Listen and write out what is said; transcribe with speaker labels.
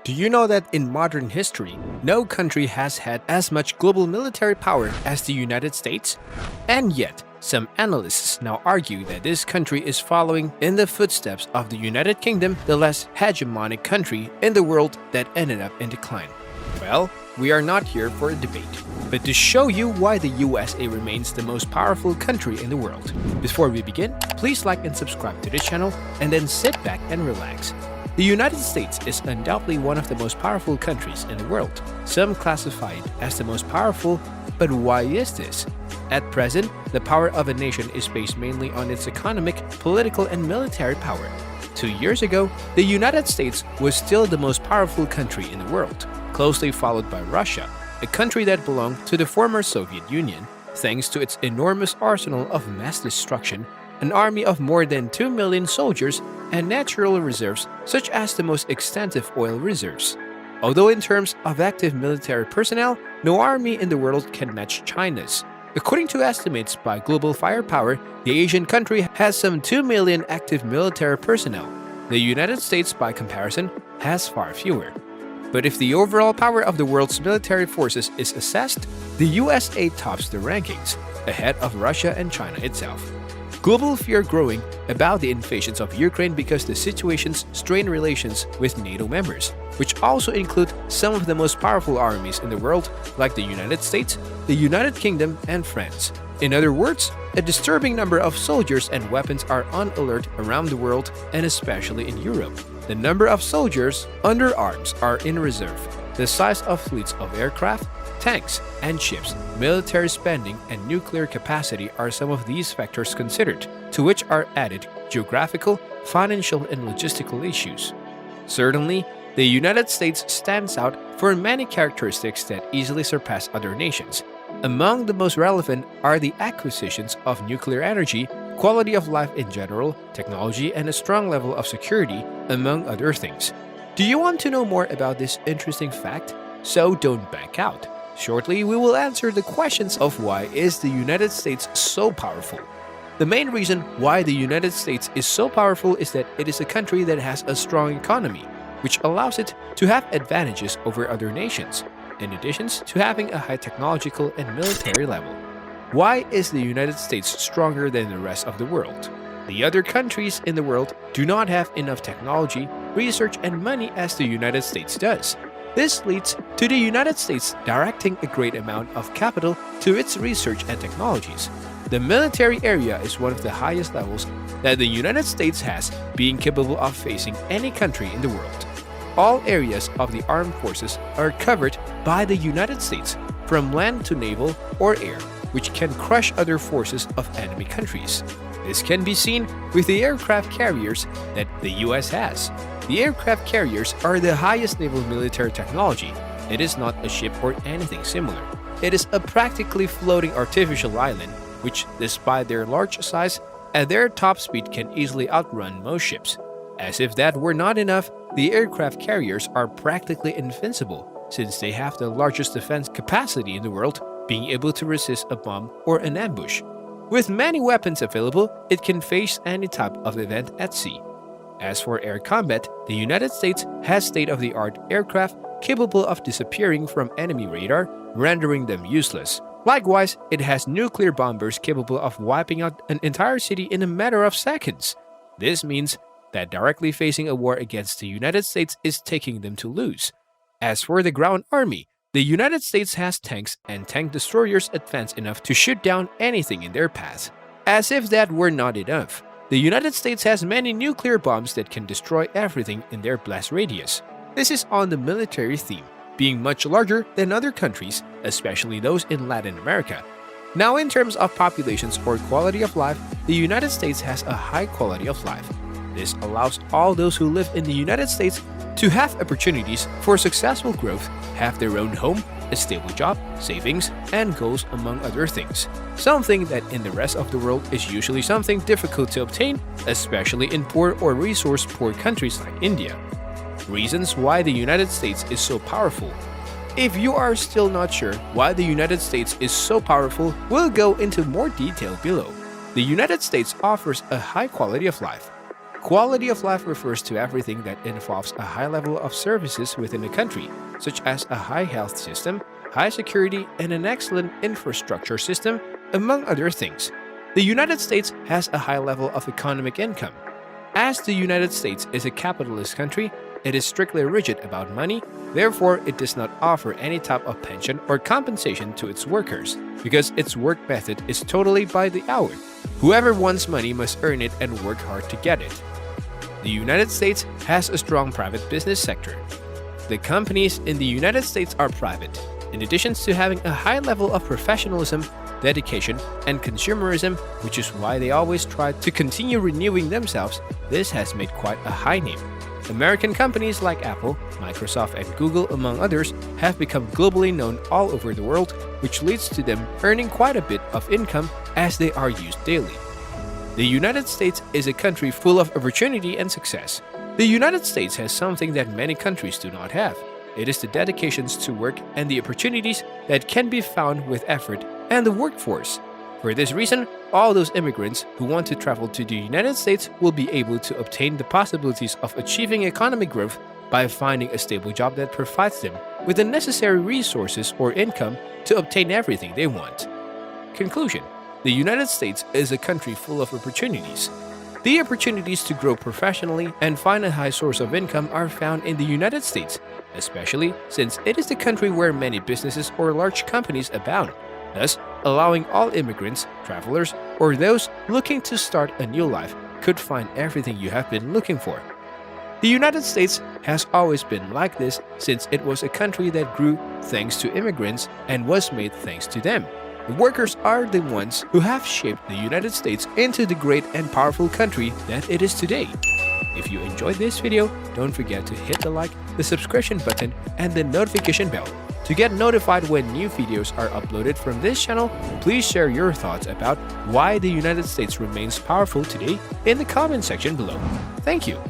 Speaker 1: Do you know that in modern history, no country has had as much global military power as the United States? And yet, some analysts now argue that this country is following in the footsteps of the United Kingdom, the less hegemonic country in the world that ended up in decline. Well, we are not here for a debate, but to show you why the USA remains the most powerful country in the world. Before we begin, please like and subscribe to the channel, and then sit back and relax. The United States is undoubtedly one of the most powerful countries in the world. Some classify it as the most powerful, but why is this? At present, the power of a nation is based mainly on its economic, political, and military power. 2 years ago, the United States was still the most powerful country in the world, closely followed by Russia, a country that belonged to the former Soviet Union, thanks to its enormous arsenal of mass destruction, an army of more than 2 million soldiers, and natural reserves such as the most extensive oil reserves. Although in terms of active military personnel, no army in the world can match China's. According to estimates by Global Firepower, the Asian country has some 2 million active military personnel. The United States, by comparison, has far fewer. But if the overall power of the world's military forces is assessed, the USA tops the rankings, ahead of Russia and China itself. Global fear growing about the invasions of Ukraine because the situations strain relations with NATO members, which also include some of the most powerful armies in the world, like the United States, the United Kingdom, and France. In other words, a disturbing number of soldiers and weapons are on alert around the world, and especially in Europe. The number of soldiers under arms are in reserve. The size of fleets of aircraft, tanks, and ships, military spending, and nuclear capacity are some of these factors considered, to which are added geographical, financial, and logistical issues. Certainly, the United States stands out for many characteristics that easily surpass other nations. Among the most relevant are the acquisitions of nuclear energy, quality of life in general, technology, and a strong level of security, among other things. Do you want to know more about this interesting fact? So don't back out. Shortly, we will answer the questions of why is the United States so powerful. The main reason why the United States is so powerful is that it is a country that has a strong economy, which allows it to have advantages over other nations, in addition to having a high technological and military level. Why is the United States stronger than the rest of the world? The other countries in the world do not have enough technology, research, and money as the United States does. This leads to the United States directing a great amount of capital to its research and technologies. The military area is one of the highest levels that the United States has, being capable of facing any country in the world. All areas of the armed forces are covered by the United States, from land to naval or air, which can crush other forces of enemy countries. This can be seen with the aircraft carriers that the US has. The aircraft carriers are the highest naval military technology. It is not a ship or anything similar. It is a practically floating artificial island, which, despite their large size, at their top speed can easily outrun most ships. As if that were not enough, the aircraft carriers are practically invincible, since they have the largest defense capacity in the world, being able to resist a bomb or an ambush. With many weapons available, it can face any type of event at sea. As for air combat, the United States has state-of-the-art aircraft capable of disappearing from enemy radar, rendering them useless. Likewise, it has nuclear bombers capable of wiping out an entire city in a matter of seconds. This means that directly facing a war against the United States is taking them to lose. As for the ground army, the United States has tanks and tank destroyers advanced enough to shoot down anything in their path. As if that were not enough, the United States has many nuclear bombs that can destroy everything in their blast radius. This is on the military theme, being much larger than other countries, especially those in Latin America. Now, in terms of populations or quality of life, the United States has a high quality of life. This allows all those who live in the United States to have opportunities for successful growth, have their own home, a stable job, savings, and goals, among other things. Something that in the rest of the world is usually something difficult to obtain, especially in poor or resource-poor countries like India. Reasons why the United States is so powerful. If you are still not sure why the United States is so powerful, we'll go into more detail below. The United States offers a high quality of life. Quality of life refers to everything that involves a high level of services within a country, such as a high health system, high security, and an excellent infrastructure system, among other things. The United States has a high level of economic income. As the United States is a capitalist country, it is strictly rigid about money, therefore it does not offer any type of pension or compensation to its workers, because its work method is totally by the hour. Whoever wants money must earn it and work hard to get it. The United States has a strong private business sector. The companies in the United States are private. In addition to having a high level of professionalism, dedication, and consumerism, which is why they always try to continue renewing themselves, this has made quite a high name. American companies like Apple, Microsoft, and Google, among others, have become globally known all over the world, which leads to them earning quite a bit of income as they are used daily. The United States is a country full of opportunity and success. The United States has something that many countries do not have. It is the dedications to work and the opportunities that can be found with effort and the workforce. For this reason, all those immigrants who want to travel to the United States will be able to obtain the possibilities of achieving economic growth by finding a stable job that provides them with the necessary resources or income to obtain everything they want. Conclusion: the United States is a country full of opportunities. The opportunities to grow professionally and find a high source of income are found in the United States, especially since it is the country where many businesses or large companies abound, thus allowing all immigrants, travelers, or those looking to start a new life could find everything you have been looking for. The United States has always been like this since it was a country that grew thanks to immigrants and was made thanks to them. The workers are the ones who have shaped the United States into the great and powerful country that it is today. If you enjoyed this video, don't forget to hit the like, the subscription button, and the notification bell. To get notified when new videos are uploaded from this channel, please share your thoughts about why the United States remains powerful today in the comment section below. Thank you.